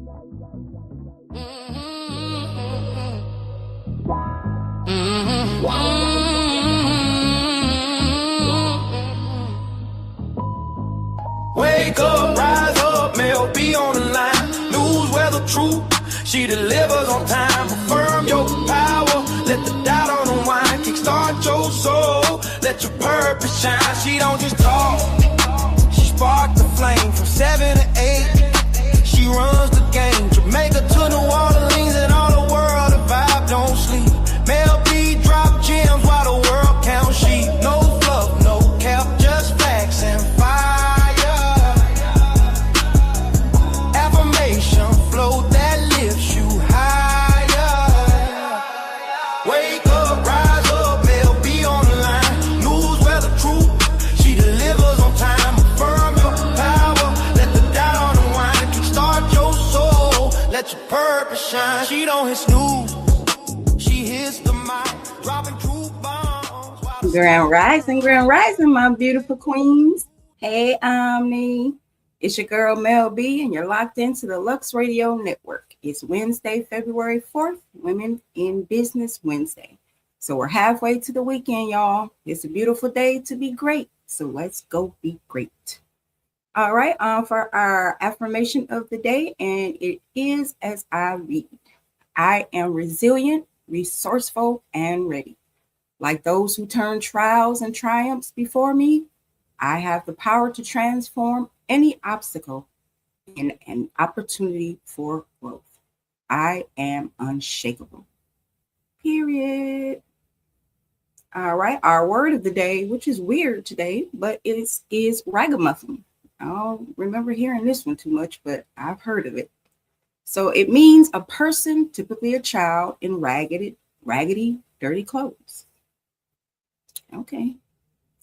Wake up, rise up, Mell, be on the line. News, weather, truth, she delivers on time. Affirm your power, let the doubt unwind. Kickstart your soul, let your purpose shine. She don't just talk, she spark the flame from 7 to 8. She runs the game, Jamaica to New Orleans and all the world. The vibe don't sleep. Mell B drop gems while the world counts sheep. No fluff, no cap, just facts and fire. Flow that lifts you higher. Wake up, rise up, Mell, be on the line. News, weather, truth, she delivers on time. Affirm your power, let the doubt unwind. Kickstart your soul, let your purpose shine. She don't hit snooze, she hits the mic, dropping truth bombs. Grand rising, my beautiful queens. Hey, Omni. It's your girl, Mell B, and you're locked into the Lux Radio Network. It's Wednesday, February 4th, Women in Business Wednesday. So we're halfway to the weekend, y'all. It's a beautiful day to be great. So let's go be great. All right, for our affirmation of the day, and it is as I read. I am resilient, resourceful, and ready. Like those who turn trials and triumphs before me, I have the power to transform any obstacle in an opportunity for growth. I am unshakable. Period. All right. Our word of the day, which is weird today, but it is ragamuffin. I don't remember hearing this one too much, but I've heard of it. So it means a person, typically a child, in raggedy, dirty clothes. Okay.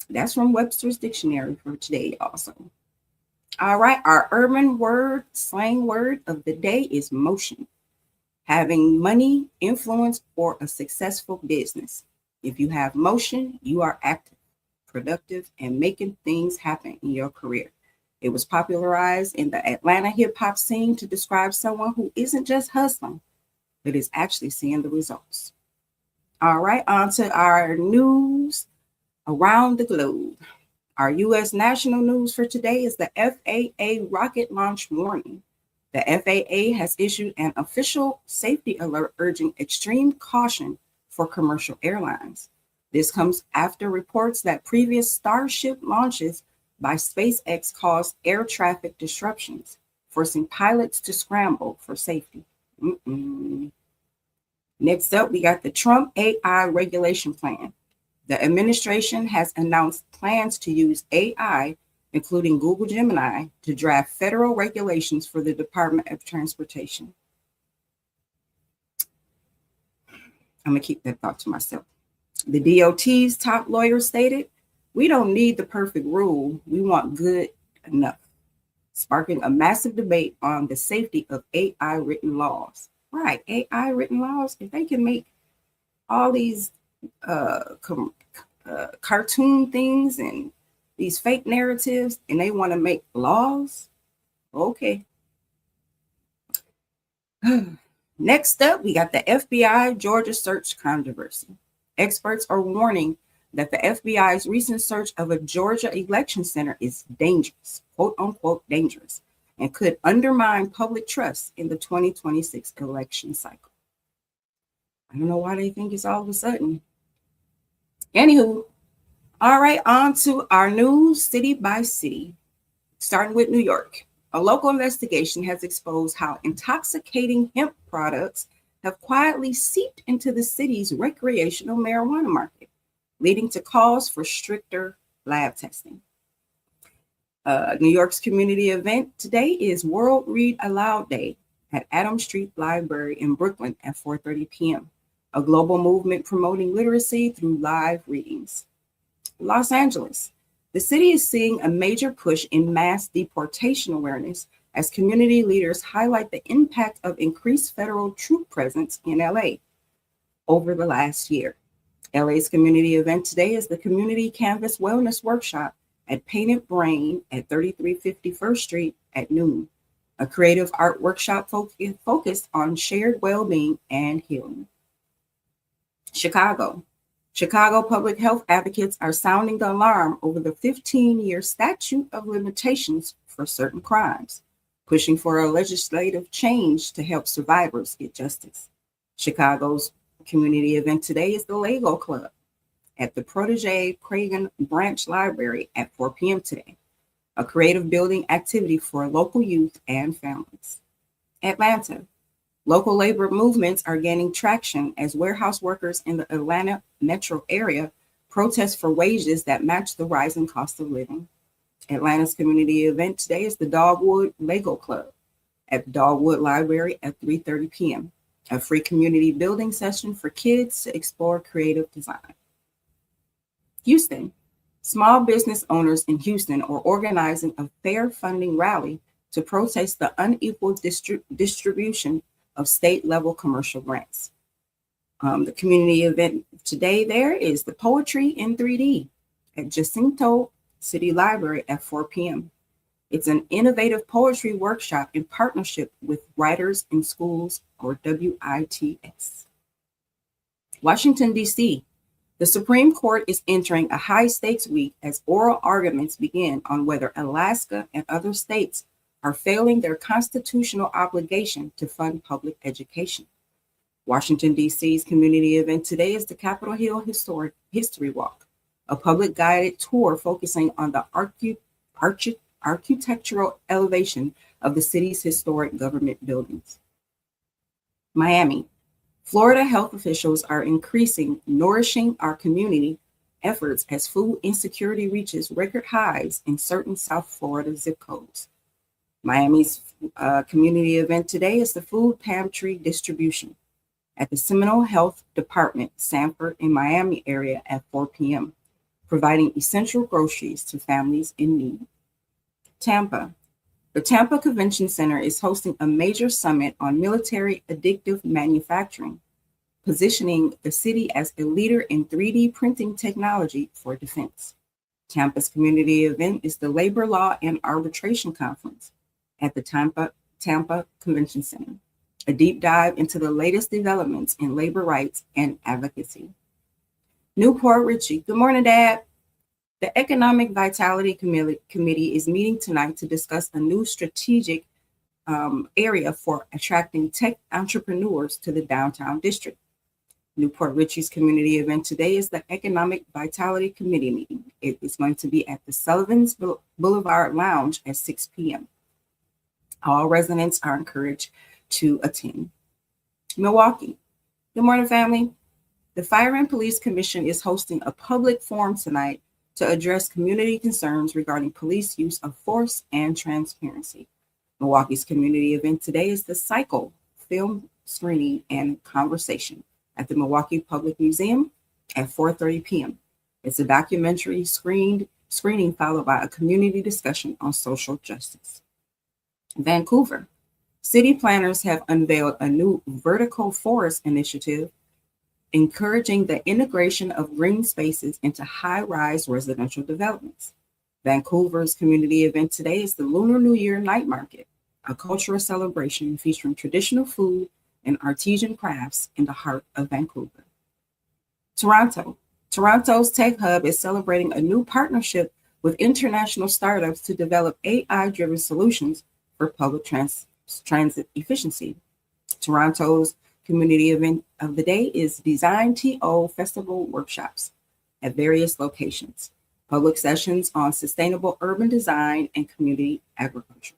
That's from Webster's Dictionary for today also. All right, our urban word, slang word of the day is motion. Having money, influence, or a successful business. If you have motion, you are active, productive, and making things happen in your career. It was popularized in the Atlanta hip hop scene to describe someone who isn't just hustling, but is actually seeing the results. All right, on to our news around the globe. Our U.S. national news for today is the FAA rocket launch warning. The FAA has issued an official safety alert urging extreme caution for commercial airlines. This comes after reports that previous Starship launches by SpaceX caused air traffic disruptions, forcing pilots to scramble for safety. Next up, we got the Trump AI regulation plan. The administration has announced plans to use AI, including Google Gemini, to draft federal regulations for the Department of Transportation. I'm going to keep that thought to myself. The DOT's top lawyer stated, "We don't need the perfect rule. We want good enough," sparking a massive debate on the safety of AI written laws. Right, AI written laws, if they can make all these cartoon things and these fake narratives, and they want to make laws. Okay. Next up, we got the FBI Georgia search controversy. Experts are warning that the FBI's recent search of a Georgia election center is dangerous, quote unquote dangerous, and could undermine public trust in the 2026 election cycle. I don't know why they think it's all of a sudden. Anywho, all right, on to our news city by city, starting with New York. A local investigation has exposed how intoxicating hemp products have quietly seeped into the city's recreational marijuana market, leading to calls for stricter lab testing. New York's community event today is World Read Aloud Day at Adams Street Library in Brooklyn at 4:30 p.m., a global movement promoting literacy through live readings. Los Angeles. The city is seeing a major push in mass deportation awareness as community leaders highlight the impact of increased federal troop presence in LA over the last year. LA's community event today is the Community Canvas Wellness Workshop at Painted Brain at 3350 First Street at noon. a creative art workshop focused on shared well-being and healing. Chicago. Chicago public health advocates are sounding the alarm over the 15-year statute of limitations for certain crimes, pushing for a legislative change to help survivors get justice. Chicago's community event today is the Lego Club at the Protege Cragen Branch Library at 4 p.m. today, a creative building activity for local youth and families. Atlanta. Local labor movements are gaining traction as warehouse workers in the Atlanta metro area protest for wages that match the rising cost of living. Atlanta's community event today is the Dogwood Lego Club at the Dogwood Library at 3:30 p.m., a free community building session for kids to explore creative design. Houston. Small business owners in Houston are organizing a fair funding rally to protest the unequal distribution of state-level commercial grants. The community event today there is the Poetry in 3D at Jacinto City Library at 4 p.m. It's an innovative poetry workshop in partnership with Writers in Schools, or WITS. Washington, D.C. The Supreme Court is entering a high-stakes week as oral arguments begin on whether Alaska and other states are failing their constitutional obligation to fund public education. Washington, D.C.'s community event today is the Capitol Hill Historic History Walk, a public guided tour focusing on the architectural elevation of the city's historic government buildings. Miami. Florida health officials are increasing Nourishing Our Community efforts as food insecurity reaches record highs in certain South Florida zip codes. Miami's community event today is the food pantry distribution at the Seminole Health Department, Sanford in Miami area at 4 p.m., providing essential groceries to families in need. Tampa. The Tampa Convention Center is hosting a major summit on military additive manufacturing, positioning the city as a leader in 3D printing technology for defense. Tampa's community event is the Labor Law and Arbitration Conference at the Tampa Convention Center, a deep dive into the latest developments in labor rights and advocacy. Newport Richey. Good morning, Dad. The Economic Vitality Committee is meeting tonight to discuss a new strategic area for attracting tech entrepreneurs to the downtown district. Newport Richey's community event today is the Economic Vitality Committee meeting. It is going to be at the Sullivan's Boulevard Lounge at 6 p.m. All residents are encouraged to attend. Milwaukee. Good morning, family. The Fire and Police Commission is hosting a public forum tonight to address community concerns regarding police use of force and transparency. Milwaukee's community event today is the Cycle Film Screening and Conversation at the Milwaukee Public Museum at 4:30 p.m. It's a documentary screening followed by a community discussion on social justice. Vancouver. City planners have unveiled a new vertical forest initiative encouraging the integration of green spaces into high-rise residential developments. Vancouver's community event today is the Lunar New Year Night Market, a cultural celebration featuring traditional food and artisan crafts in the heart of Vancouver. Toronto. Toronto's Tech Hub is celebrating a new partnership with international startups to develop AI-driven solutions for public transit efficiency. Toronto's community event of the day is Design TO Festival workshops at various locations, public sessions on sustainable urban design and community agriculture.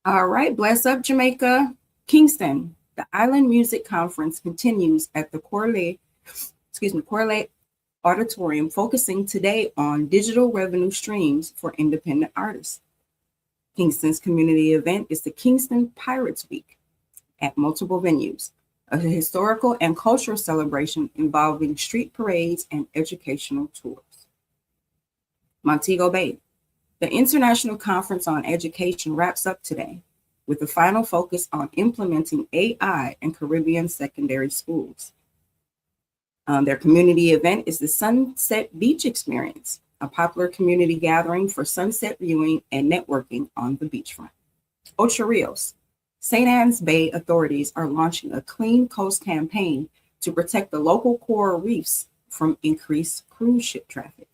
All right, bless up Jamaica. Kingston, the Island Music Conference continues at the Corley Auditorium, focusing today on digital revenue streams for independent artists. Kingston's community event is the Kingston Pirates Week at multiple venues, a historical and cultural celebration involving street parades and educational tours. Montego Bay. The International Conference on Education wraps up today with a final focus on implementing AI in Caribbean secondary schools. Their community event is the Sunset Beach Experience, a popular community gathering for sunset viewing and networking on the beachfront. Ocho Rios. St. Anne's Bay authorities are launching a Clean Coast campaign to protect the local coral reefs from increased cruise ship traffic.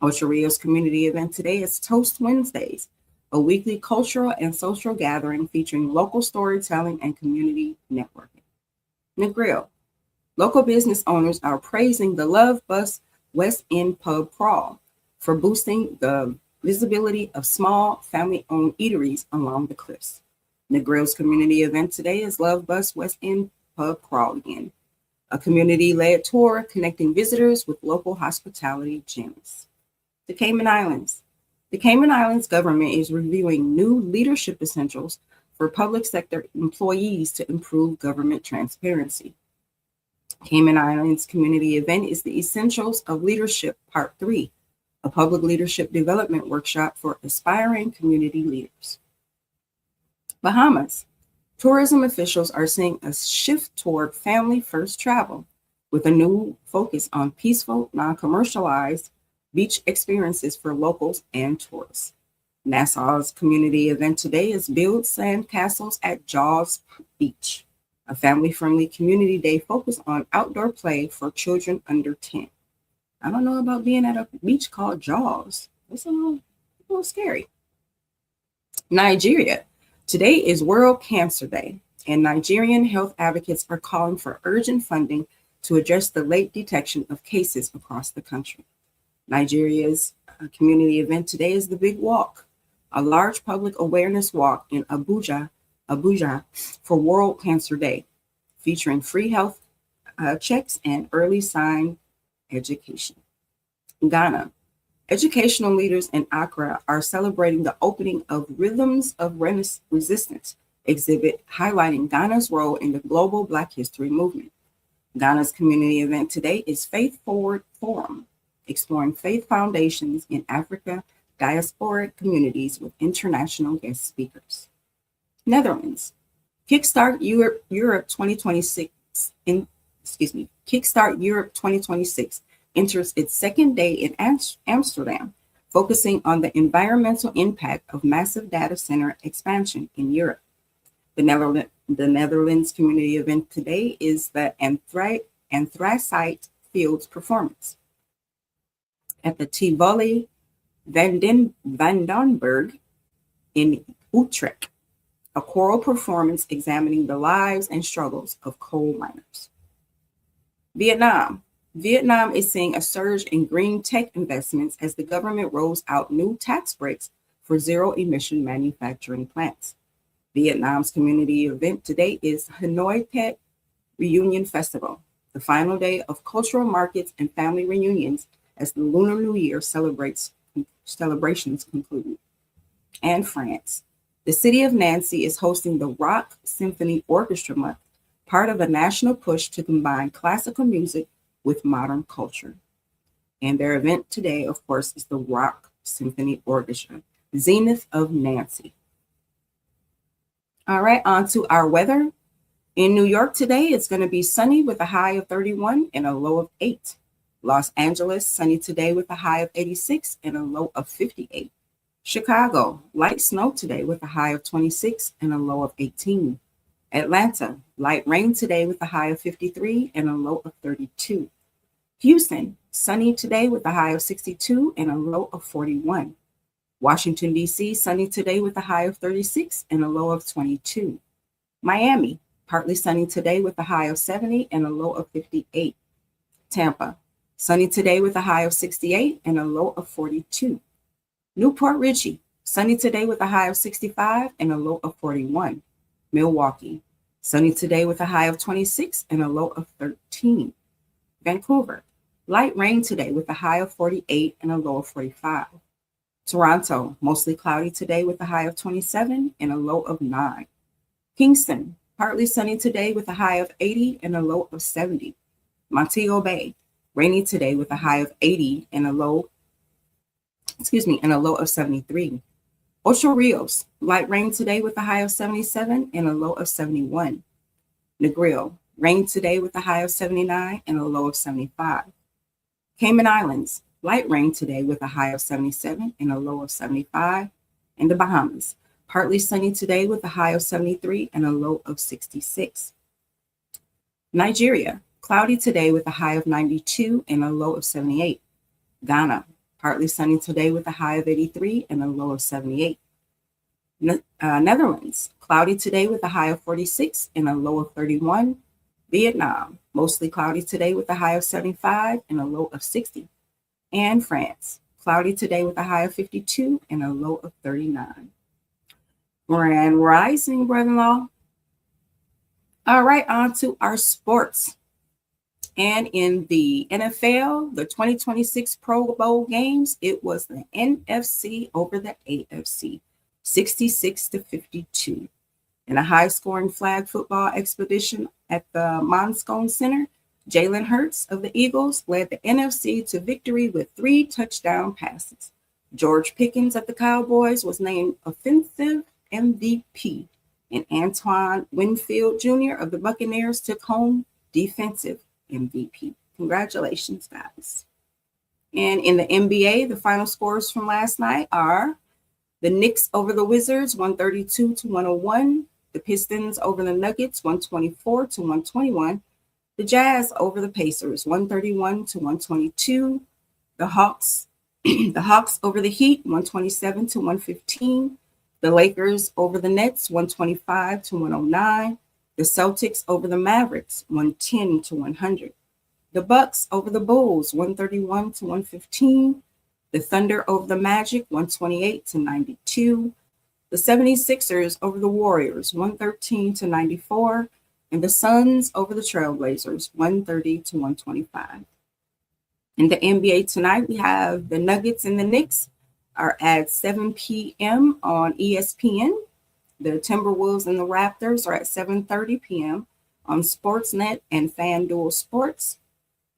Ocho Rios community event today is Toast Wednesdays, a weekly cultural and social gathering featuring local storytelling and community networking. Negril. Local business owners are praising the Love Bus West End Pub Crawl for boosting the visibility of small family-owned eateries along the cliffs. Negril's community event today is Love Bus West End Pub Crawl again, a community-led tour connecting visitors with local hospitality gems. The Cayman Islands. The Cayman Islands government is reviewing new leadership essentials for public sector employees to improve government transparency. Cayman Islands community event is the Essentials of Leadership Part 3, a public leadership development workshop for aspiring community leaders. Bahamas. Tourism officials are seeing a shift toward family-first travel with a new focus on peaceful, non-commercialized beach experiences for locals and tourists. Nassau's community event today is Build Sand Castles at Jaws Beach, a family-friendly community day focused on outdoor play for children under 10. I don't know about being at a beach called Jaws. It's a little scary. Nigeria. Today is World Cancer Day, and Nigerian health advocates are calling for urgent funding to address the late detection of cases across the country. Nigeria's community event today is the Big Walk, a large public awareness walk in Abuja for World Cancer Day, featuring free health checks and early sign education. Ghana. Educational leaders in Accra are celebrating the opening of Rhythms of Resistance exhibit highlighting Ghana's role in the global Black History movement. Ghana's community event today is Faith Forward Forum, exploring faith foundations in Africa diasporic communities with international guest speakers. Netherlands. Kickstart Europe 2026 Kickstart Europe 2026 enters its second day in Amsterdam, focusing on the environmental impact of massive data center expansion in Europe. The Netherlands community event today is the Anthracite Fields performance. At the Tivoli Vandenberg in Utrecht, a choral performance examining the lives and struggles of coal miners. Vietnam. Vietnam is seeing a surge in green tech investments as the government rolls out new tax breaks for zero-emission manufacturing plants. Vietnam's community event today is Hanoi Pet Reunion Festival, the final day of cultural markets and family reunions as the Lunar New Year celebrations conclude. And France. The city of Nancy is hosting the Rock Symphony Orchestra Month, part of a national push to combine classical music with modern culture. And their event today, of course, is the Rock Symphony Orchestra, Zenith of Nancy. All right, on to our weather. In New York today, it's going to be sunny with a high of 31 and a low of 8. Los Angeles, sunny today with a high of 86 and a low of 58. Chicago, light snow today with a high of 26 and a low of 18. Atlanta, light rain today with a high of 53 and a low of 32. Houston, sunny today with a high of 62 and a low of 41. Washington, D.C., sunny today with a high of 36 and a low of 22. Miami, partly sunny today with a high of 70 and a low of 58. Tampa, sunny today with a high of 68 and a low of 42. Newport Richey, sunny today with a high of 65 and a low of 41. Milwaukee, sunny today with a high of 26 and a low of 13. Vancouver, light rain today with a high of 48 and a low of 45. Toronto, mostly cloudy today with a high of 27 and a low of 9. Kingston, partly sunny today with a high of 80 and a low of 70. Montego Bay, rainy today with a high of 80 and a low of 73. Ocho Rios, light rain today with a high of 77 and a low of 71. Negril, rain today with a high of 79 and a low of 75. Cayman Islands, Light rain today with a high of 77 and a low of 75. In the Bahamas, partly sunny today with a high of 73 and a low of 66. Nigeria, cloudy today with a high of 92 and a low of 78. Ghana, partly sunny today with a high of 83 and a low of 78. Netherlands, cloudy today with a high of 46 and a low of 31. Vietnam, mostly cloudy today with a high of 75 and a low of 60. And France, cloudy today with a high of 52 and a low of 39. Grand rising, brother-in-law. All right, on to our sports. And in the NFL, the 2026 Pro Bowl games, it was the NFC over the AFC, 66-52. In a high-scoring flag football expedition at the Monscone Center, Jalen Hurts of the Eagles led the NFC to victory with 3 touchdown passes. George Pickens of the Cowboys was named offensive MVP, and Antoine Winfield Jr. of the Buccaneers took home defensive MVP. Congratulations, guys. And in the NBA, the final scores from last night are the Knicks over the Wizards, 132-101. The Pistons over the Nuggets, 124-121. The Jazz over the Pacers, 131-122. The Hawks over the Heat, 127-115. The Lakers over the Nets, 125-109. The Celtics over the Mavericks, 110-100. The Bucks over the Bulls, 131-115. The Thunder over the Magic, 128-92. The 76ers over the Warriors, 113-94. And the Suns over the Trailblazers, 130-125. In the NBA tonight, we have the Nuggets and the Knicks are at 7 p.m. on ESPN. The Timberwolves and the Raptors are at 7:30 p.m. on Sportsnet and FanDuel Sports.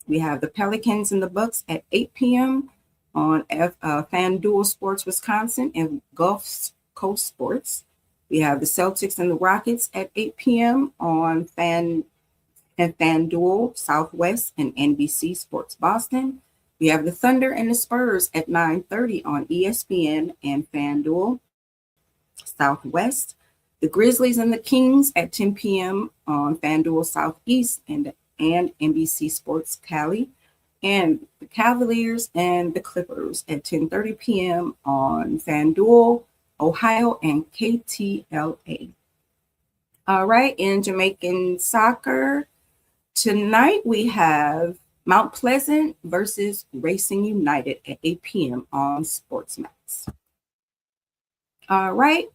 We have the Pelicans and the Bucks at 8 p.m. on FanDuel Sports Wisconsin and Gulf Coast Sports. We have the Celtics and the Rockets at 8 p.m. on FanDuel Southwest and NBC Sports Boston. We have the Thunder and the Spurs at 9:30 on ESPN and FanDuel Southwest. The Grizzlies and the Kings at 10 p.m. on FanDuel Southeast and NBC Sports Cali. And the Cavaliers and the Clippers at 10:30 p.m. on FanDuel Ohio and KTLA. All right, in Jamaican soccer, tonight we have Mount Pleasant versus Racing United at 8 p.m. on Sportsmax. All right,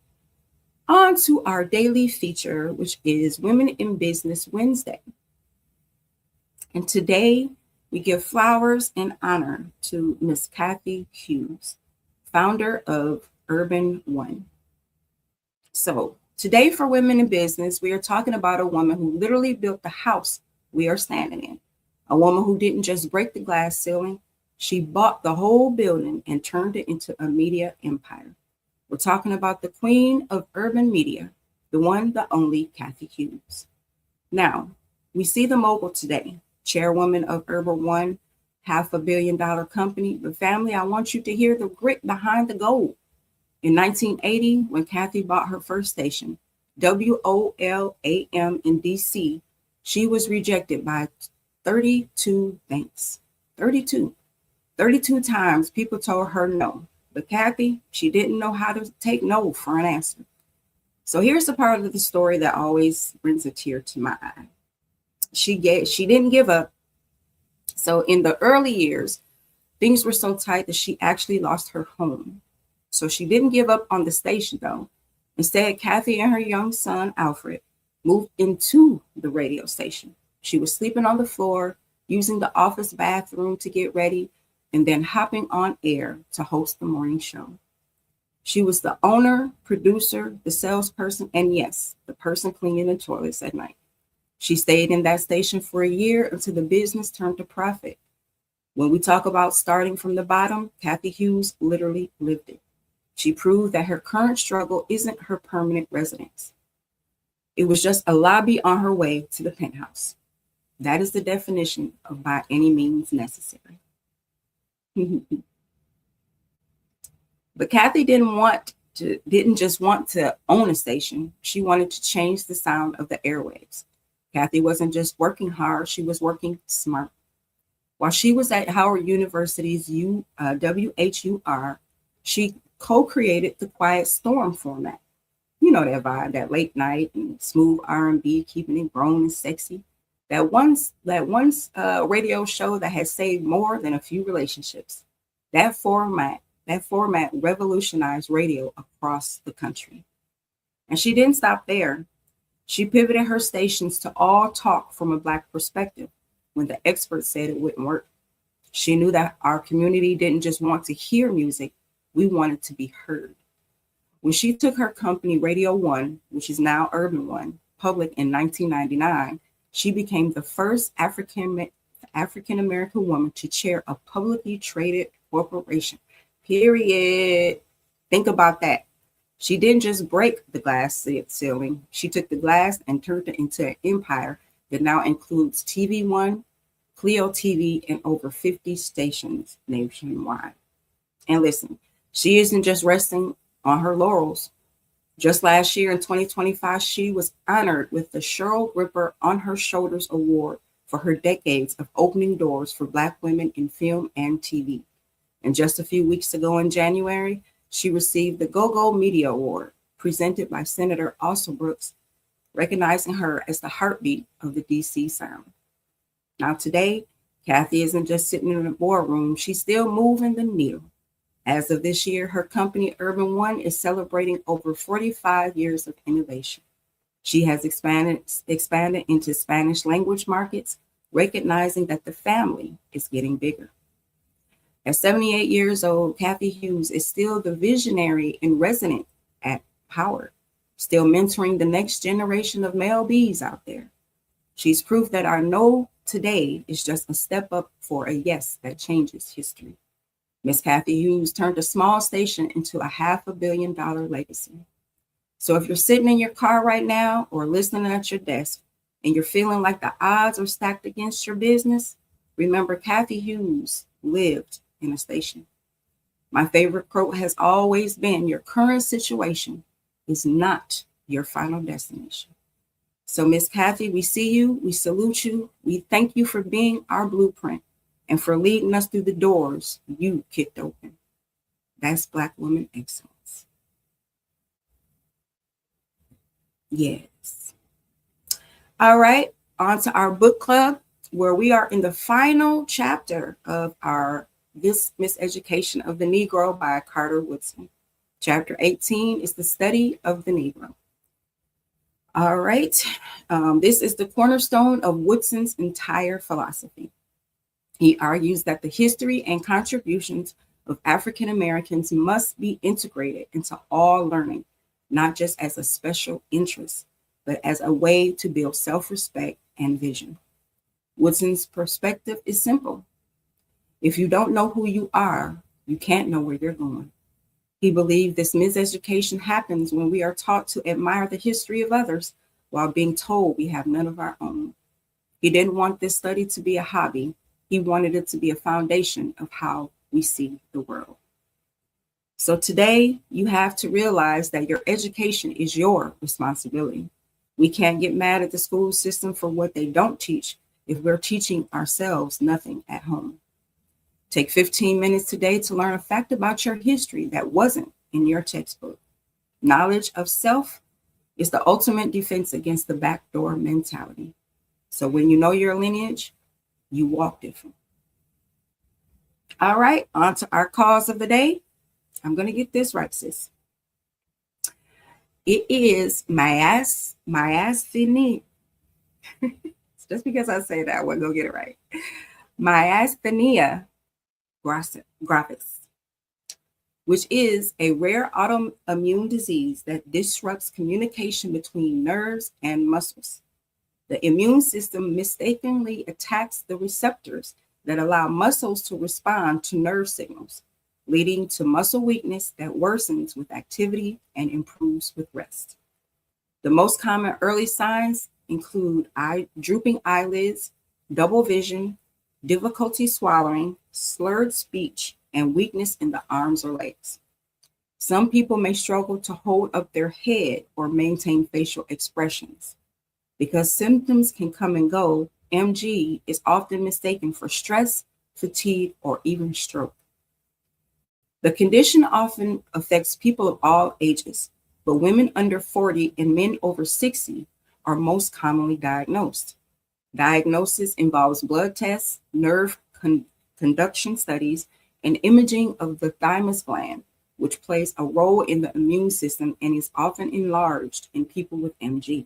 on to our daily feature, which is Women in Business Wednesday. And today we give flowers and honor to Miss Kathy Hughes, founder of Urban One. So today for Women in Business, we are talking about a woman who literally built the house we are standing in. A woman who didn't just break the glass ceiling, she bought the whole building and turned it into a media empire. We're talking about the queen of urban media, the one, the only Kathy Hughes. Now, we see the mogul today, chairwoman of Urban One, $500 million company. But family, I want you to hear the grit behind the gold. In 1980, when Kathy bought her first station, WOLAM in DC, she was rejected by 32 banks. 32 times people told her no. But Kathy, she didn't know how to take no for an answer. So here's the part of the story that always brings a tear to my eye. She didn't give up. So in the early years, things were so tight that she actually lost her home. So she didn't give up on the station, though. Instead, Kathy and her young son, Alfred, moved into the radio station. She was sleeping on the floor, using the office bathroom to get ready, and then hopping on air to host the morning show. She was the owner, producer, the salesperson, and yes, the person cleaning the toilets at night. She stayed in that station for a year until the business turned to profit. When we talk about starting from the bottom, Kathy Hughes literally lived it. She proved that her current struggle isn't her permanent residence. It was just a lobby on her way to the penthouse. That is the definition of by any means necessary. But Kathy didn't just want to own a station. She wanted to change the sound of the airwaves. Kathy wasn't just working hard, she was working smart. While she was at Howard University's WHUR, she co-created the Quiet Storm format. You know that vibe, that late night and smooth R&B, keeping it grown and sexy. That once radio show that has saved more than a few relationships. That format, that format revolutionized radio across the country. And she didn't stop there. She pivoted her stations to all talk from a Black perspective when the experts said it wouldn't work. She knew that our community didn't just want to hear music, we wanted to be heard. When she took her company Radio One, which is now Urban One, public in 1999, she became the first African American woman to chair a publicly traded corporation. Period. Think about that. She didn't just break the glass ceiling. She took the glass and turned it into an empire that now includes TV One, Clio TV, and over 50 stations nationwide. And listen, she isn't just resting on her laurels. Just last year in 2025, she was honored with the Cheryl Ripper On Her Shoulders Award for her decades of opening doors for Black women in film and TV. And just a few weeks ago in January, she received the Go-Go Media Award, presented by Senator Brooks, recognizing her as the heartbeat of the DC sound. Now today, Kathy isn't just sitting in a boardroom, she's still moving the needle. As of this year, her company Urban One is celebrating over 45 years of innovation. She has expanded into Spanish language markets, recognizing that the family is getting bigger. At 78 years old, Kathy Hughes is still the visionary and resident at Howard, still mentoring the next generation of Mell Bs out there. She's proof that our no today is just a step up for a yes that changes history. Miss Kathy Hughes turned a small station into a $500 million legacy. So if you're sitting in your car right now or listening at your desk and you're feeling like the odds are stacked against your business, remember Kathy Hughes lived in a station. My favorite quote has always been, your current situation is not your final destination. So Miss Kathy, we see you, we salute you, we thank you for being our blueprint and for leading us through the doors you kicked open. That's Black woman excellence. Yes. All right, on to our book club, where we are in the final chapter of our This Miseducation of the Negro by Carter Woodson. Chapter 18 is the study of the Negro. All right, this is the cornerstone of Woodson's entire philosophy. He argues that the history and contributions of African Americans must be integrated into all learning, not just as a special interest, but as a way to build self-respect and vision. Woodson's perspective is simple. If you don't know who you are, you can't know where you're going. He believed this miseducation happens when we are taught to admire the history of others while being told we have none of our own. He didn't want this study to be a hobby. He wanted it to be a foundation of how we see the world. So today, you have to realize that your education is your responsibility. We can't get mad at the school system for what they don't teach if we're teaching ourselves nothing at home. Take 15 minutes today to learn a fact about your history that wasn't in your textbook. Knowledge of self is the ultimate defense against the backdoor mentality. So when you know your lineage, you walk different. All right, on to our cause of the day. I'm going to get this right, sis. It is myasthenia. Just because I say that, I wasn't going to get it right. Myasthenia gravis, which is a rare autoimmune disease that disrupts communication between nerves and muscles. The immune system mistakenly attacks the receptors that allow muscles to respond to nerve signals, leading to muscle weakness that worsens with activity and improves with rest. The most common early signs include drooping eyelids, double vision, difficulty swallowing, slurred speech, and weakness in the arms or legs. Some people may struggle to hold up their head or maintain facial expressions. Because symptoms can come and go, MG is often mistaken for stress, fatigue, or even stroke. The condition often affects people of all ages, but women under 40 and men over 60 are most commonly diagnosed. Diagnosis involves blood tests, nerve conduction studies, and imaging of the thymus gland, which plays a role in the immune system and is often enlarged in people with MG.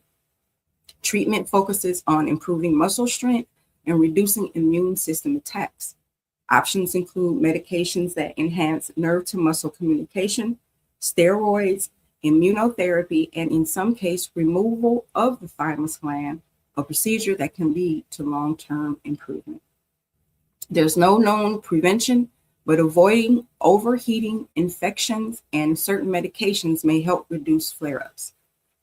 Treatment focuses on improving muscle strength and reducing immune system attacks. Options include medications that enhance nerve to muscle communication, steroids, immunotherapy, and in some cases, removal of the thymus gland, a procedure that can lead to long-term improvement. There's no known prevention, but avoiding overheating, infections, and certain medications may help reduce flare-ups.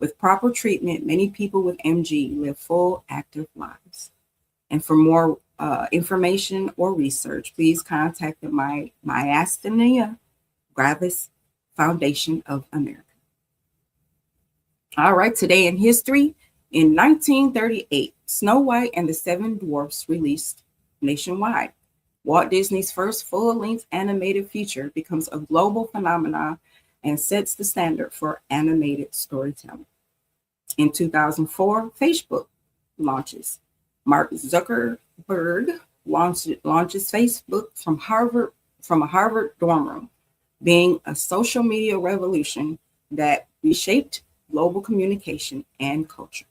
With proper treatment, many people with MG live full, active lives. And for more information or research, please contact the Myasthenia Gravis Foundation of America. All right, today in history, in 1938, Snow White and the Seven Dwarfs released nationwide. Walt Disney's first full-length animated feature becomes a global phenomenon and sets the standard for animated storytelling. In 2004, Facebook launches. Mark Zuckerberg launches Facebook from a Harvard dorm room, being a social media revolution that reshaped global communication and culture.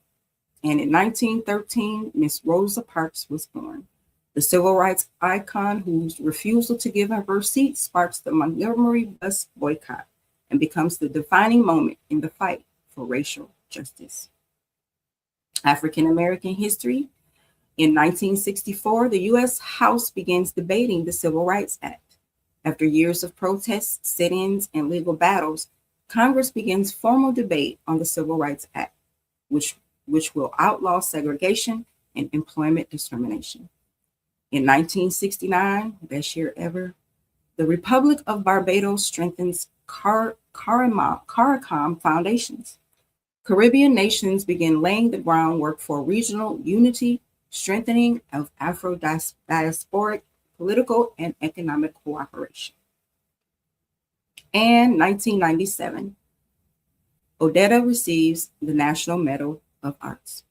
And in 1913, Miss Rosa Parks was born, the civil rights icon whose refusal to give up her seat sparks the Montgomery bus boycott and becomes the defining moment in the fight for racial justice. African American history. In 1964, the U.S. House begins debating the Civil Rights Act. After years of protests, sit-ins, and legal battles, Congress begins formal debate on the Civil Rights Act, which will outlaw segregation and employment discrimination. In 1969, best year ever, the Republic of Barbados strengthens CARICOM foundations. Caribbean nations begin laying the groundwork for regional unity, strengthening of Afro-diasporic political and economic cooperation. And 1997, Odetta receives the National Medal of Arts.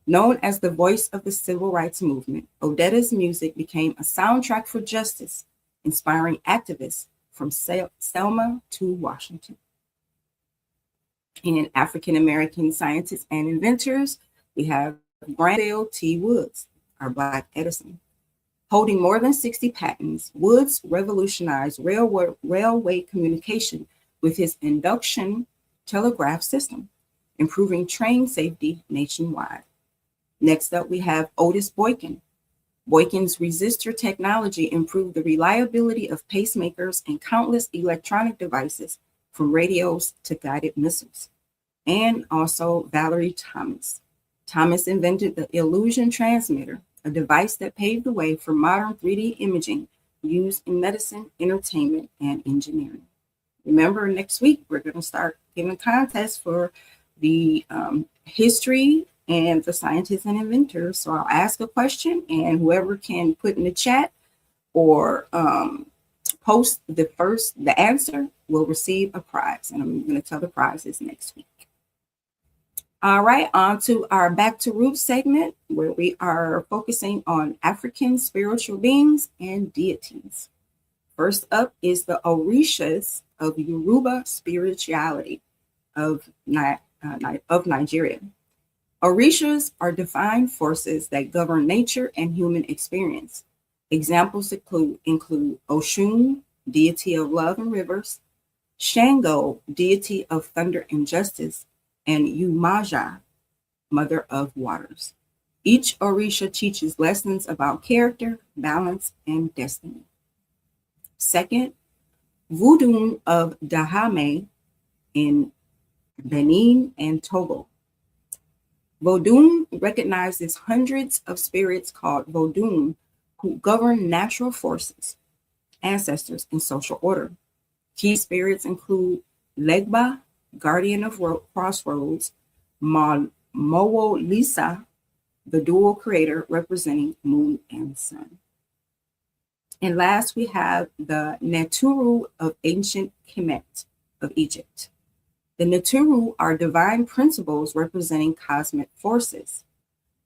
Known as the voice of the civil rights movement, Odetta's music became a soundtrack for justice, inspiring activists from Selma to Washington. In African American scientists and inventors, we have Granville T. Woods, our Black Edison. Holding more than 60 patents, Woods revolutionized railway communication with his induction telegraph system, improving train safety nationwide. Next up, we have Otis Boykin. Boykin's resistor technology improved the reliability of pacemakers and countless electronic devices, from radios to guided missiles. And also Valerie Thomas. Thomas invented the illusion transmitter, a device that paved the way for modern 3D imaging used in medicine, entertainment, and engineering. Remember, next week, we're going to start giving contests for the history and the scientists and inventors. So I'll ask a question, and whoever can put in the chat or post the answer will receive a prize. And I'm going to tell the prizes next week. All right, on to our Back to Roots segment, where we are focusing on African spiritual beings and deities. First up is the Orishas of Yoruba spirituality of Nigeria. Orishas are divine forces that govern nature and human experience. Examples include Oshun, deity of love and rivers, Shango, deity of thunder and justice, and Umaja, mother of waters. Each Orisha teaches lessons about character, balance, and destiny. Second, Voodoo of Dahomey in Benin and Togo. Vodun recognizes hundreds of spirits called Vodun who govern natural forces, ancestors, and social order. Key spirits include Legba, guardian of crossroads, Mowo Lisa, the dual creator representing moon and sun. And last, we have the Neturu of ancient Kemet of Egypt. The Neturu are divine principles representing cosmic forces.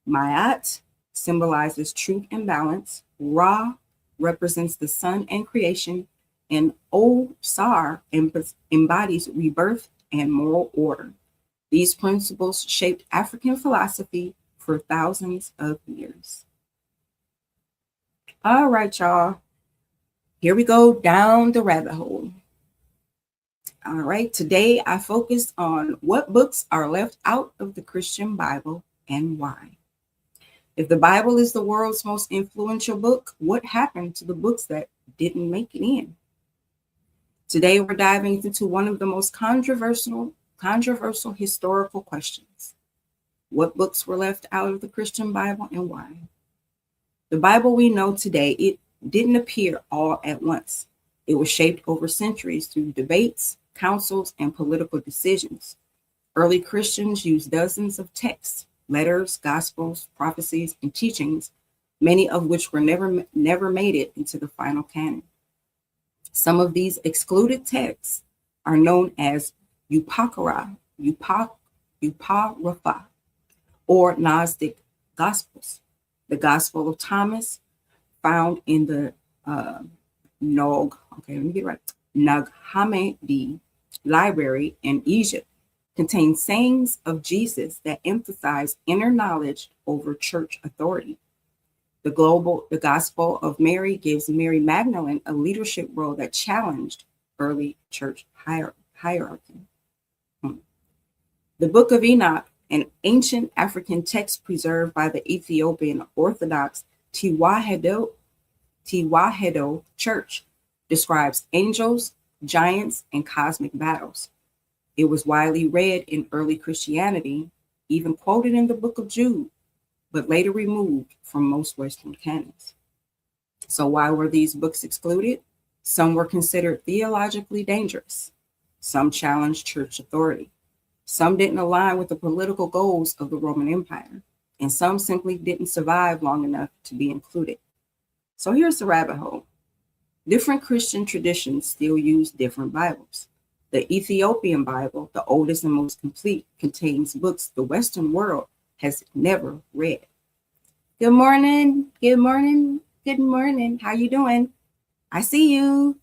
Ma'at symbolizes truth and balance. Ra represents the sun and creation. And Osar embodies rebirth and moral order. These principles shaped African philosophy for thousands of years. All right, y'all. Here we go down the rabbit hole. All right, today I focused on what books are left out of the Christian Bible and why. If the Bible is the world's most influential book, what happened to the books that didn't make it in? Today we're diving into one of the most controversial historical questions. What books were left out of the Christian Bible and why? The Bible we know today, it didn't appear all at once. It was shaped over centuries through debates, councils, and political decisions. Early Christians used dozens of texts, letters, gospels, prophecies, and teachings, many of which were never made it into the final canon. Some of these excluded texts are known as Apocrypha, or Gnostic Gospels. The Gospel of Thomas, found in the Nag Hammadi library in Egypt, contains sayings of Jesus that emphasize inner knowledge over church authority. The Gospel of Mary gives Mary Magdalene a leadership role that challenged early church hierarchy. The Book of Enoch, an ancient African text preserved by the Ethiopian Orthodox Tewahedo Church, describes angels, giants, and cosmic battles. It was widely read in early Christianity, even quoted in the Book of Jude, but later removed from most Western canons. So why were these books excluded? Some were considered theologically dangerous. Some challenged church authority. Some didn't align with the political goals of the Roman Empire, and some simply didn't survive long enough to be included. So here's the rabbit hole. Different Christian traditions still use different Bibles. The Ethiopian Bible, the oldest and most complete, contains books the Western world has never read. Good morning, good morning, good morning. How you doing? I see you.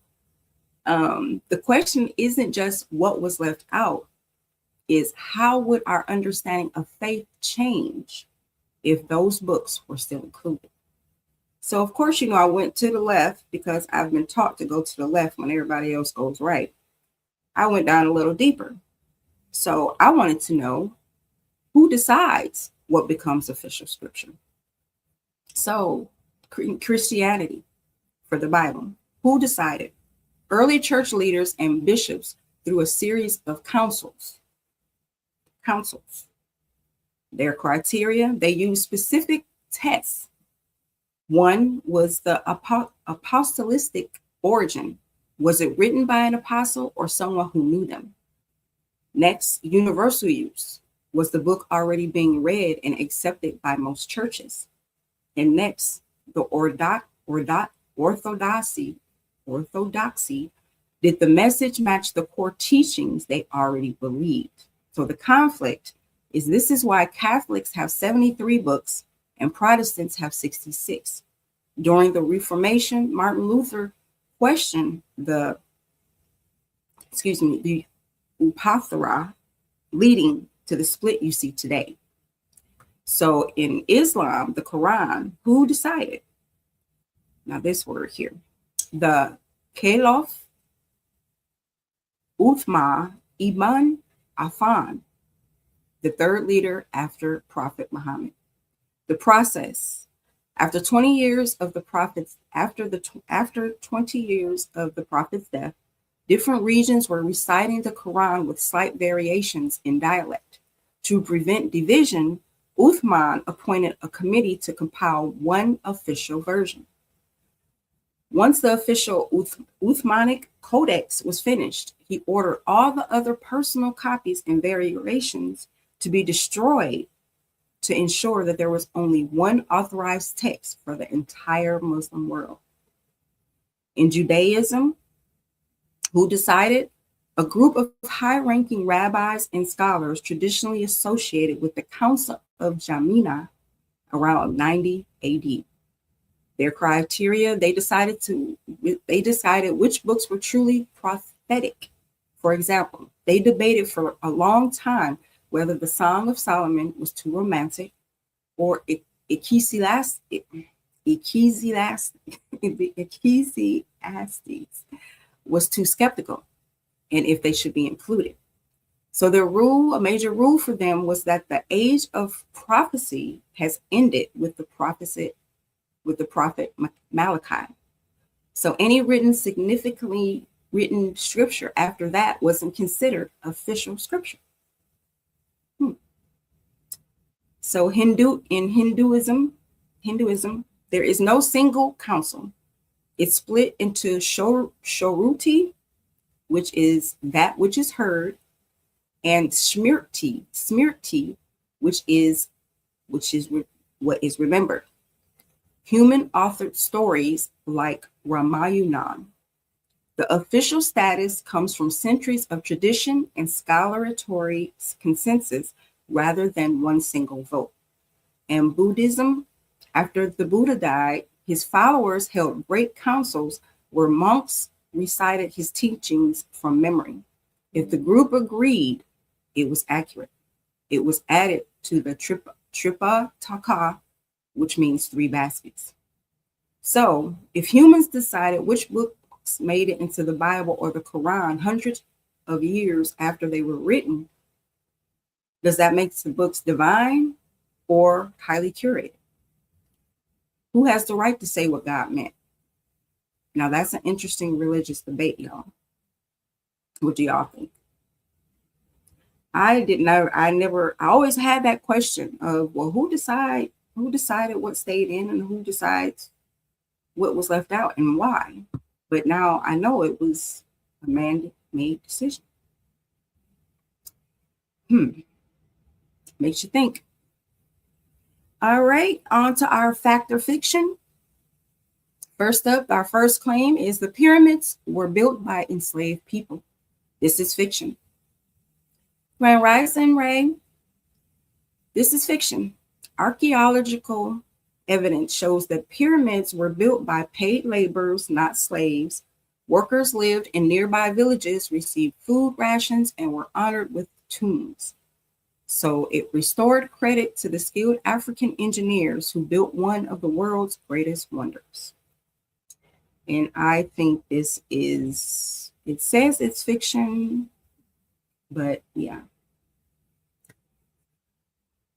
The question isn't just what was left out, is how would our understanding of faith change if those books were still included? So of course, I went to the left because I've been taught to go to the left when everybody else goes right. I went down a little deeper. So I wanted to know who decides what becomes official scripture. So Christianity for the Bible, who decided? Early church leaders and bishops through a series of councils. Their criteria, they used specific tests. One was the apostolic origin. Was it written by an apostle or someone who knew them? Next, universal use. Was the book already being read and accepted by most churches? And next, the orthodoxy. Did the message match the core teachings they already believed? So the conflict is, this is why Catholics have 73 books and Protestants have 66. During the Reformation, Martin Luther questioned the Updaes, leading to the split you see today. So in Islam, the Quran, who decided? Now this word here, the Caliph Uthman ibn Affan, the third leader after Prophet Muhammad. The process. After 20 years of the prophet's death, different regions were reciting the Quran with slight variations in dialect. To prevent division, Uthman appointed a committee to compile one official version. Once the official Uthmanic Codex was finished, he ordered all the other personal copies and variations to be destroyed to ensure that there was only one authorized text for the entire Muslim world. In Judaism, who decided? A group of high-ranking rabbis and scholars traditionally associated with the Council of Jamina around 90 AD. Their criteria, they decided which books were truly prophetic. For example, they debated for a long time whether the Song of Solomon was too romantic or Ecclesiastes was too skeptical, and if they should be included. So a major rule for them was that the age of prophecy has ended with the prophet Malachi. So any significantly written scripture after that wasn't considered official scripture. So in Hinduism, there is no single council. It's split into Shruti, which is that which is heard, and Smriti, which is what is remembered. Human authored stories like Ramayana. The official status comes from centuries of tradition and scholarly consensus rather than one single vote. And Buddhism, after the Buddha died, his followers held great councils where monks recited his teachings from memory. If the group agreed, it was accurate. It was added to the Tripitaka, which means 3 baskets. So if humans decided which books made it into the Bible or the Quran hundreds of years after they were written, does that make the books divine or highly curated? Who has the right to say what God meant? Now, that's an interesting religious debate, y'all. What do y'all think? I always had that question of, well, who decided what stayed in and who decides what was left out and why? But now I know it was a man-made decision. Makes you think. All right, on to our fact or fiction. First up, our first claim is the pyramids were built by enslaved people. This is fiction. Grand Rising, Ray. This is fiction. Archaeological evidence shows that pyramids were built by paid laborers, not slaves. Workers lived in nearby villages, received food rations, and were honored with tombs. So it restored credit to the skilled African engineers who built one of the world's greatest wonders. And I think it says it's fiction, but yeah.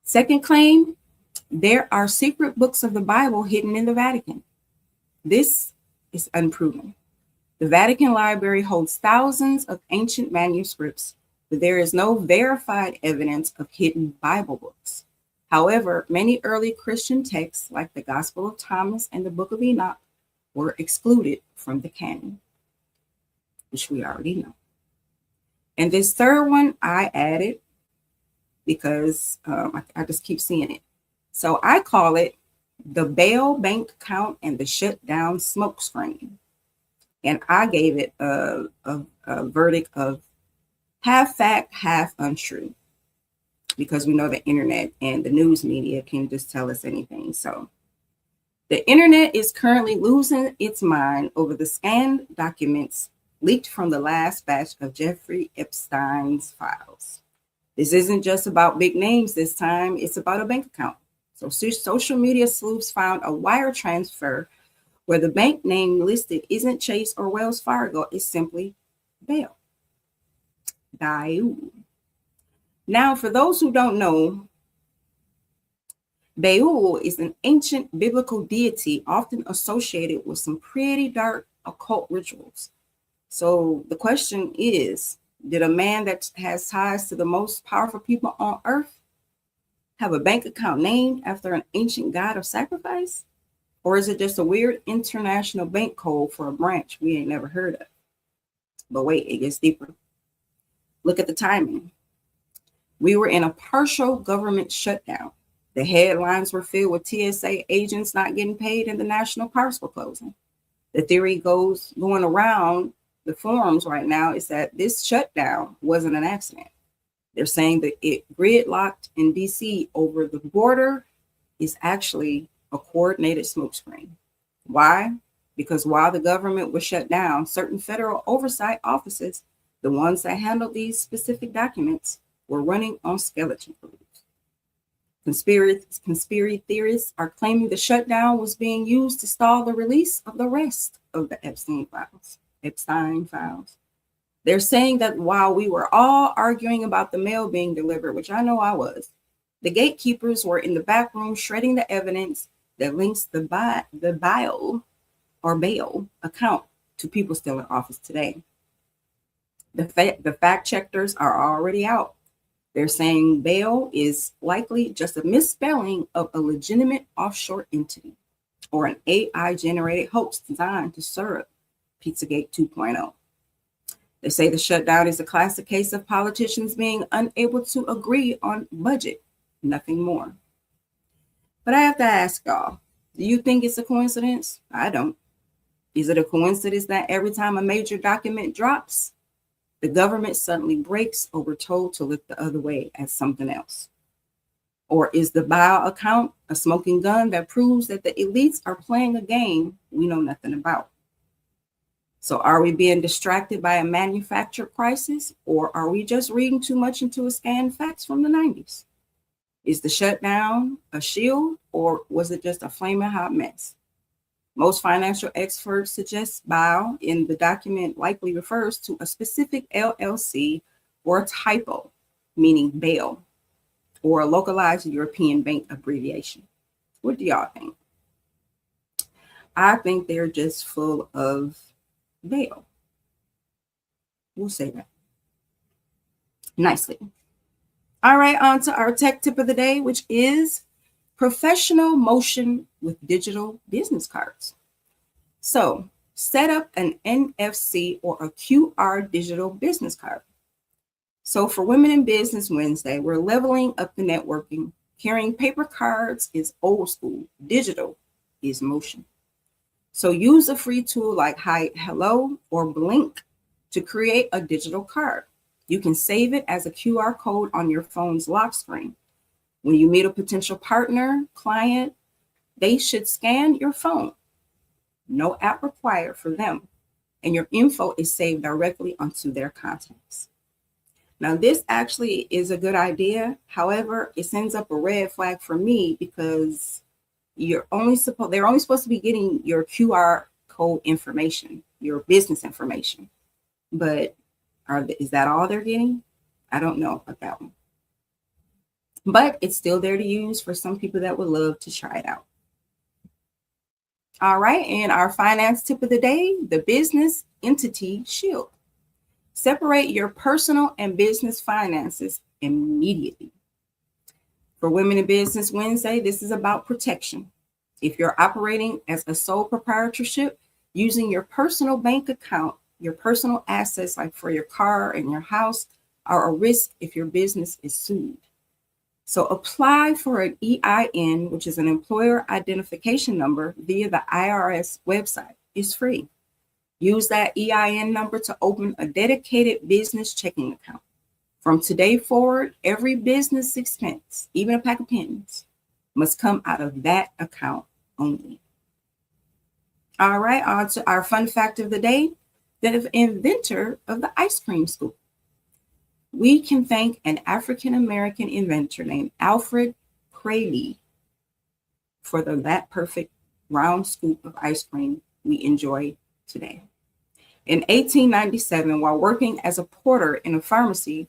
Second claim, there are secret books of the Bible hidden in the Vatican. This is unproven. The Vatican Library holds thousands of ancient manuscripts, but there is no verified evidence of hidden Bible books. However, many early Christian texts, like the Gospel of Thomas and the Book of Enoch, were excluded from the canon, which we already know. And this third one I added because I just keep seeing it. So I call it the Bail Bank Count and the Shutdown Smokescreen. And I gave it a verdict of half fact, half untrue, because we know the internet and the news media can just tell us anything. So the internet is currently losing its mind over the scanned documents leaked from the last batch of Jeffrey Epstein's files. This isn't just about big names this time, it's about a bank account. So social media sleuths found a wire transfer where the bank name listed isn't Chase or Wells Fargo, it's simply Bail. Now, for those who don't know, Baal is an ancient biblical deity often associated with some pretty dark occult rituals. So the question is, did a man that has ties to the most powerful people on earth have a bank account named after an ancient god of sacrifice? Or is it just a weird international bank code for a branch we ain't never heard of? But wait, it gets deeper. Look at the timing. We were in a partial government shutdown. The headlines were filled with TSA agents not getting paid and the national parks were closing. The theory going around the forums right now is that this shutdown wasn't an accident. They're saying that it gridlocked in DC over the border is actually a coordinated smokescreen. Why? Because while the government was shut down, certain federal oversight offices, the ones that handle these specific documents, were running on skeleton crews. Conspiracy theorists are claiming the shutdown was being used to stall the release of the rest of the Epstein files. They're saying that while we were all arguing about the mail being delivered, which I know I was, the gatekeepers were in the back room shredding the evidence that links the bail account to people still in office today. The fact checkers are already out. They're saying bail is likely just a misspelling of a legitimate offshore entity or an AI-generated hoax designed to serve Pizzagate 2.0. They say the shutdown is a classic case of politicians being unable to agree on budget, nothing more. But I have to ask y'all, do you think it's a coincidence? I don't. Is it a coincidence that every time a major document drops, the government suddenly breaks or we're told to look the other way at something else? Or is the bio account a smoking gun that proves that the elites are playing a game we know nothing about? So are we being distracted by a manufactured crisis, or are we just reading too much into a scanned facts from the 90s? Is the shutdown a shield, or was it just a flaming hot mess? Most financial experts suggest bio in the document likely refers to a specific LLC or a typo, meaning bail, or a localized European bank abbreviation. What do y'all think? I think they're just full of bail. We'll say that nicely. All right, on to our tech tip of the day, which is professional motion with digital business cards. So set up an NFC or a QR digital business card. So for Women in Business Wednesday, we're leveling up the networking. Carrying paper cards is old school. Digital is motion. So use a free tool like Hi Hello or Blink to create a digital card. You can save it as a QR code on your phone's lock screen. When you meet a potential partner, client, they should scan your phone. No app required for them. And your info is saved directly onto their contacts. Now, this actually is a good idea. However, it sends up a red flag for me because they're only supposed to be getting your QR code information, your business information. But is that all they're getting? I don't know about that one. But it's still there to use for some people that would love to try it out. All right, and our finance tip of the day, the business entity shield. Separate your personal and business finances immediately. For Women in Business Wednesday, this is about protection. If you're operating as a sole proprietorship, using your personal bank account, your personal assets like for your car and your house are a risk if your business is sued. So apply for an EIN, which is an employer identification number, via the IRS website. It's free. Use that EIN number to open a dedicated business checking account. From today forward, every business expense, even a pack of pens, must come out of that account only. All right, on to our fun fact of the day, the inventor of the ice cream scoop. We can thank an African-American inventor named Alfred Crayley for that perfect round scoop of ice cream we enjoy today. In 1897, while working as a porter in a pharmacy,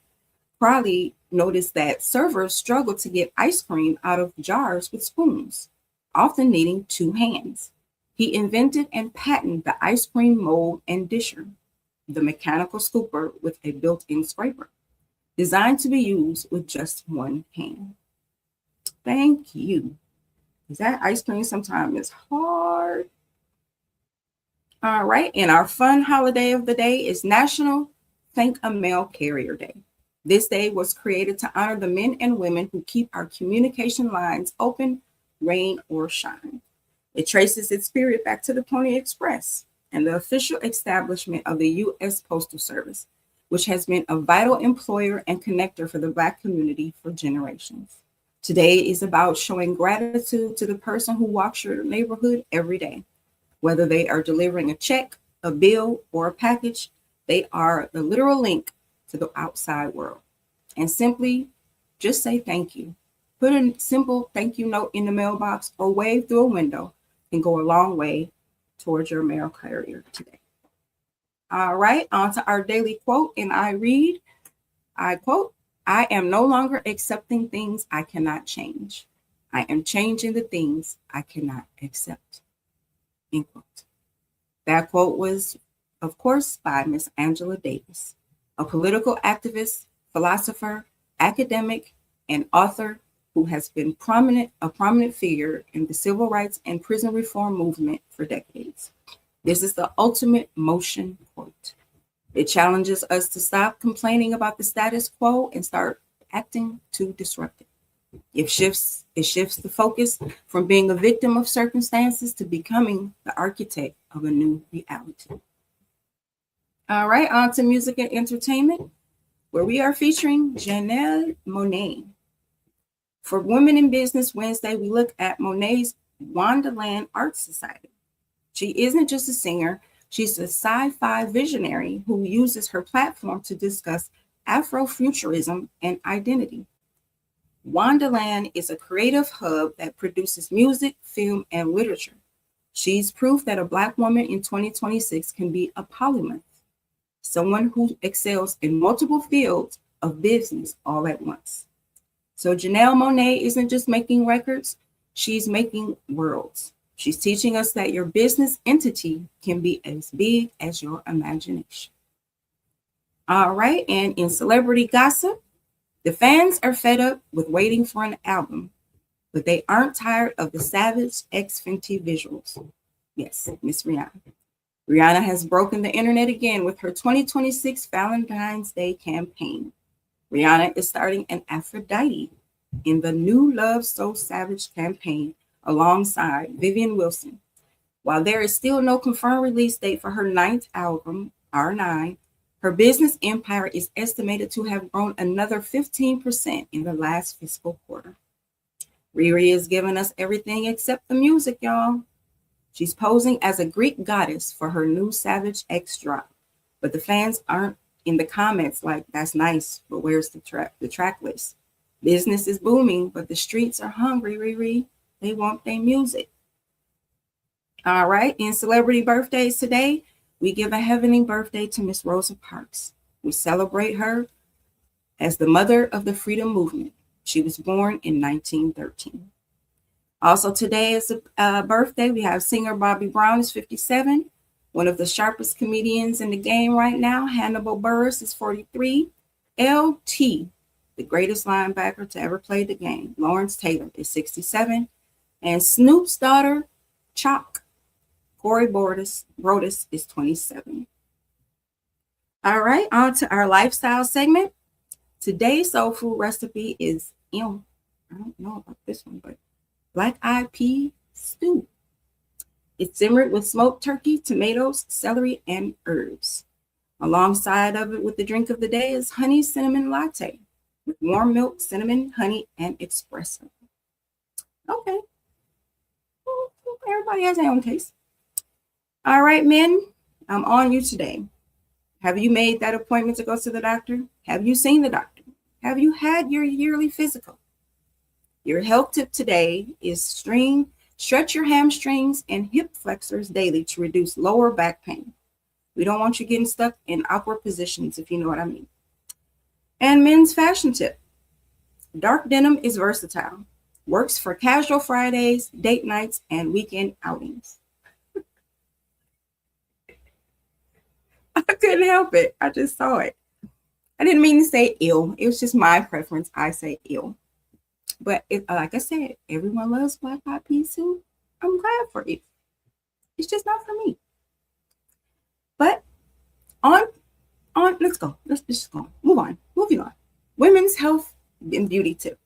Crayley noticed that servers struggled to get ice cream out of jars with spoons, often needing two hands. He invented and patented the ice cream mold and disher, the mechanical scooper with a built-in scraper, designed to be used with just one hand. Thank you, Is that ice cream sometimes is hard. All right. And our fun holiday of the day is National Thank a Mail Carrier Day. This day was created to honor the men and women who keep our communication lines open, rain or shine. It traces its spirit back to the Pony Express and the official establishment of the U.S. Postal Service, which has been a vital employer and connector for the Black community for generations. Today is about showing gratitude to the person who walks your neighborhood every day. Whether they are delivering a check, a bill, or a package, they are the literal link to the outside world. And simply just say thank you. Put a simple thank you note in the mailbox or wave through a window and go a long way towards your mail carrier today. All right, on to our daily quote, and I quote, I am no longer accepting things I cannot change. I am changing the things I cannot accept. End quote. That quote was, of course, by Miss Angela Davis, a political activist, philosopher, academic, and author who has been a prominent figure in the civil rights and prison reform movement for decades. This is the ultimate motion quote. It challenges us to stop complaining about the status quo and start acting to disrupt it. It shifts the focus from being a victim of circumstances to becoming the architect of a new reality. All right, on to music and entertainment, where we are featuring Janelle Monáe. For Women in Business Wednesday, we look at Monet's Wonderland Art Society. She isn't just a singer, she's a sci-fi visionary who uses her platform to discuss Afrofuturism and identity. Wonderland is a creative hub that produces music, film, and literature. She's proof that a Black woman in 2026 can be a polymath, someone who excels in multiple fields of business all at once. So Janelle Monáe isn't just making records, she's making worlds. She's teaching us that your business entity can be as big as your imagination. All right, and in celebrity gossip, the fans are fed up with waiting for an album, but they aren't tired of the Savage X Fenty visuals. Yes, Miss Rihanna. Rihanna has broken the internet again with her 2026 Valentine's Day campaign. Rihanna is starting an Aphrodite in the new Love So Savage campaign alongside Vivian Wilson. While there is still no confirmed release date for her 9th album, R9, her business empire is estimated to have grown another 15% in the last fiscal quarter. Riri is giving us everything except the music, y'all. She's posing as a Greek goddess for her new Savage X drop, but the fans aren't in the comments like, that's nice, but where's the track list? Business is booming, but the streets are hungry, Riri. They want their music. All right, in celebrity birthdays today, we give a heavenly birthday to Miss Rosa Parks. We celebrate her as the mother of the freedom movement. She was born in 1913. Also today is a birthday. We have singer Bobby Brown is 57. One of the sharpest comedians in the game right now, Hannibal Buress, is 43. LT, the greatest linebacker to ever play the game, Lawrence Taylor, is 67. And Snoop's daughter, Chalk, Corey Brodus, is 27. All right, on to our lifestyle segment. Today's soul food recipe is, I don't know about this one, but black-eyed pea stew. It's simmered with smoked turkey, tomatoes, celery, and herbs. Alongside of it with the drink of the day is honey cinnamon latte with warm milk, cinnamon, honey, and espresso. Okay. Everybody has their own taste. All right, men, I'm on you today. Have you made that appointment to go to the doctor? Have you seen the doctor? Have you had your yearly physical? Your health tip today is stretch your hamstrings and hip flexors daily to reduce lower back pain. We don't want you getting stuck in awkward positions, if you know what I mean. And men's fashion tip. Dark denim is versatile. Works for casual Fridays, date nights, and weekend outings. I couldn't help it. I just saw it. I didn't mean to say ill. It was just my preference. I say ill. But like I said, everyone loves black eyed peas too. I'm glad for you. It's just not for me. But on let's go. Let's just go. Move on. Moving on. Women's health and beauty tip.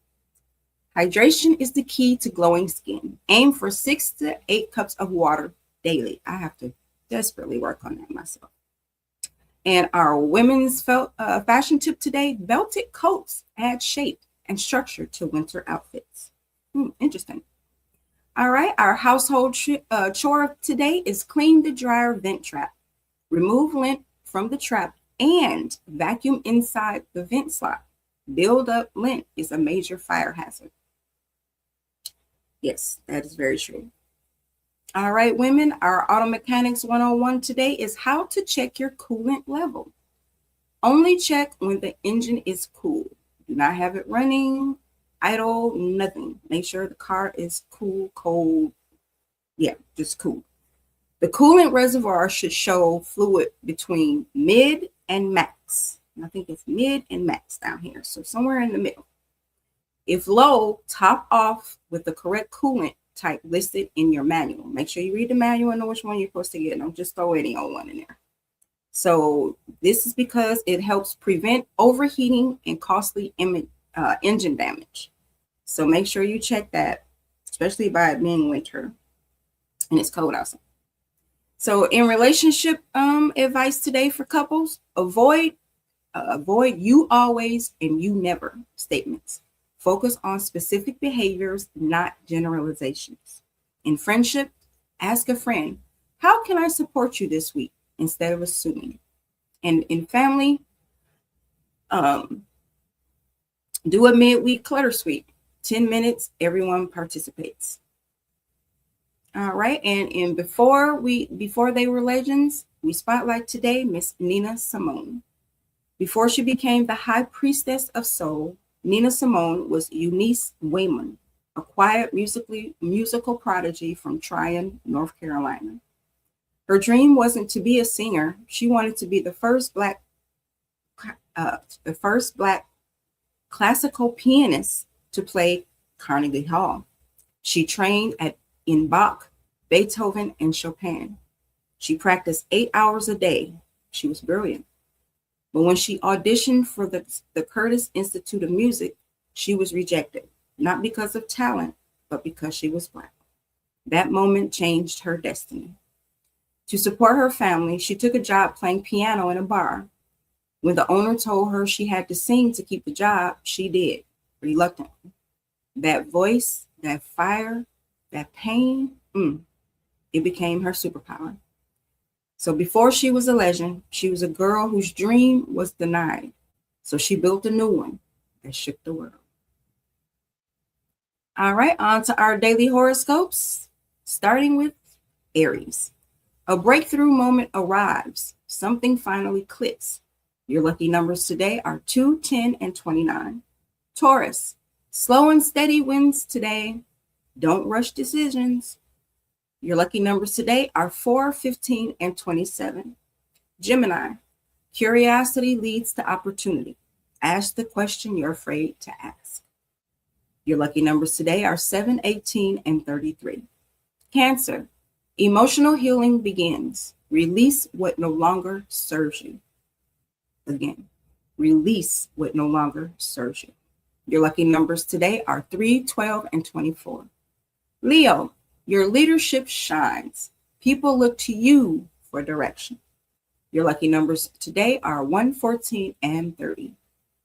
Hydration is the key to glowing skin. Aim for 6 to 8 cups of water daily. I have to desperately work on that myself. And our women's fashion tip today, belted coats add shape and structure to winter outfits. Interesting. All right, our household chore today is clean the dryer vent trap. Remove lint from the trap and vacuum inside the vent slot. Build up lint is a major fire hazard. Yes, that is very true. All right, women, our Auto Mechanics 101 today is how to check your coolant level. Only check when the engine is cool. Do not have it running, idle, nothing. Make sure the car is cool, cold. Yeah, just cool. The coolant reservoir should show fluid between mid and max. I think it's mid and max down here, so somewhere in the middle. If low, top off with the correct coolant type listed in your manual. Make sure you read the manual and know which one you're supposed to get. Don't just throw any old one in there. So this is because it helps prevent overheating and costly engine damage. So make sure you check that, especially by it being winter and it's cold outside. So in relationship advice today for couples, avoid you always and you never statements. Focus on specific behaviors, not generalizations. In friendship, ask a friend, how can I support you this week? Instead of assuming. And in family, do a midweek clutter sweep. 10 minutes, everyone participates. All right, and before they were legends, we spotlight today Miss Nina Simone. Before she became the high priestess of soul, Nina Simone was Eunice Wayman, a quiet musical prodigy from Tryon, North Carolina. Her dream wasn't to be a singer. She wanted to be the first black classical pianist to play Carnegie Hall. She trained in Bach, Beethoven, and Chopin. She practiced 8 hours a day. She was brilliant. But when she auditioned for the Curtis Institute of Music, she was rejected, not because of talent, but because she was Black. That moment changed her destiny. To support her family, she took a job playing piano in a bar. When the owner told her she had to sing to keep the job, she did, reluctantly. That voice, that fire, that pain, it became her superpower. So before she was a legend, she was a girl whose dream was denied. So she built a new one that shook the world. All right, on to our daily horoscopes, starting with Aries. A breakthrough moment arrives. Something finally clicks. Your lucky numbers today are 2, 10, and 29. Taurus. Slow and steady wins today. Don't rush decisions. Your lucky numbers today are 4, 15, and 27. Gemini. Curiosity leads to opportunity. Ask the question you're afraid to ask. Your lucky numbers today are 7, 18, and 33. Cancer. Emotional healing begins. Release what no longer serves you. Again, release what no longer serves you. Your lucky numbers today are 3, 12, and 24. Leo, your leadership shines. People look to you for direction. Your lucky numbers today are 1, 14, and 30.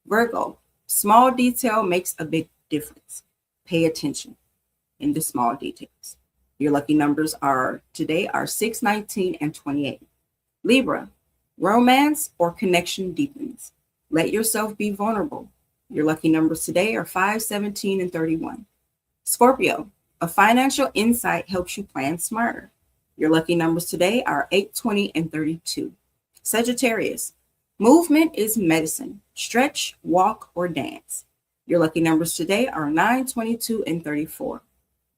Virgo, small detail makes a big difference. Pay attention in the small details. Your lucky numbers today are 6, 19, and 28. Libra, romance or connection deepens. Let yourself be vulnerable. Your lucky numbers today are 5, 17, and 31. Scorpio, a financial insight helps you plan smarter. Your lucky numbers today are 8, 20, and 32. Sagittarius, movement is medicine. Stretch, walk, or dance. Your lucky numbers today are 9, 22, and 34.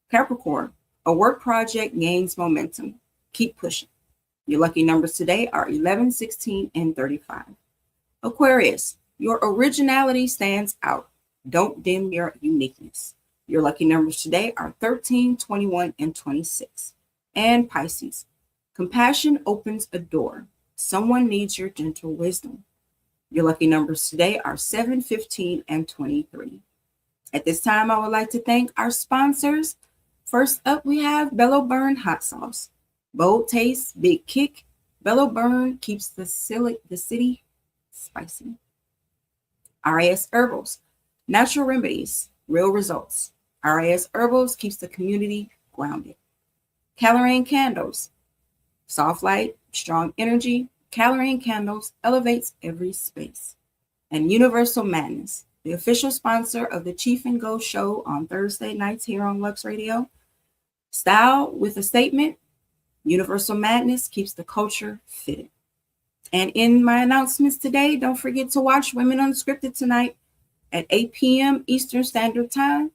Capricorn, a work project gains momentum. Keep pushing. Your lucky numbers today are 11, 16, and 35. Aquarius, your originality stands out. Don't dim your uniqueness. Your lucky numbers today are 13, 21, and 26. And Pisces, compassion opens a door. Someone needs your gentle wisdom. Your lucky numbers today are 7, 15, and 23. At this time, I would like to thank our sponsors. First up, we have Bello Burn Hot Sauce. Bold taste, big kick. Bello Burn keeps the city spicy. RAS Herbals, natural remedies, real results. RAS Herbals keeps the community grounded. Calorine Candles, soft light, strong energy. Calorine Candles elevates every space. And Universal Madness, the official sponsor of the Chief and Go show on Thursday nights here on Lux Radio. Style with a statement. Universal Madness keeps the culture fitted. And in my announcements today, don't forget to watch Women Unscripted tonight at 8 p.m. Eastern Standard Time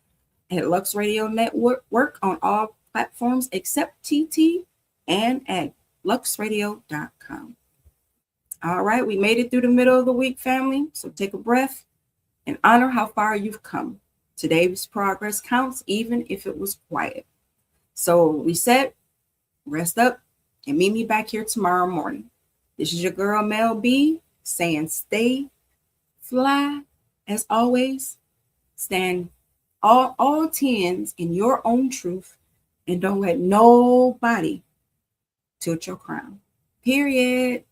at Lux Radio Network on all platforms except TT and at luxradio.com. All right, we made it through the middle of the week, family. So take a breath and honor how far you've come. Today's progress counts, even if it was quiet. So reset, rest up, and meet me back here tomorrow morning. This is your girl, Mell B, saying stay fly. As always, stand all tens in your own truth and don't let nobody tilt your crown. Period.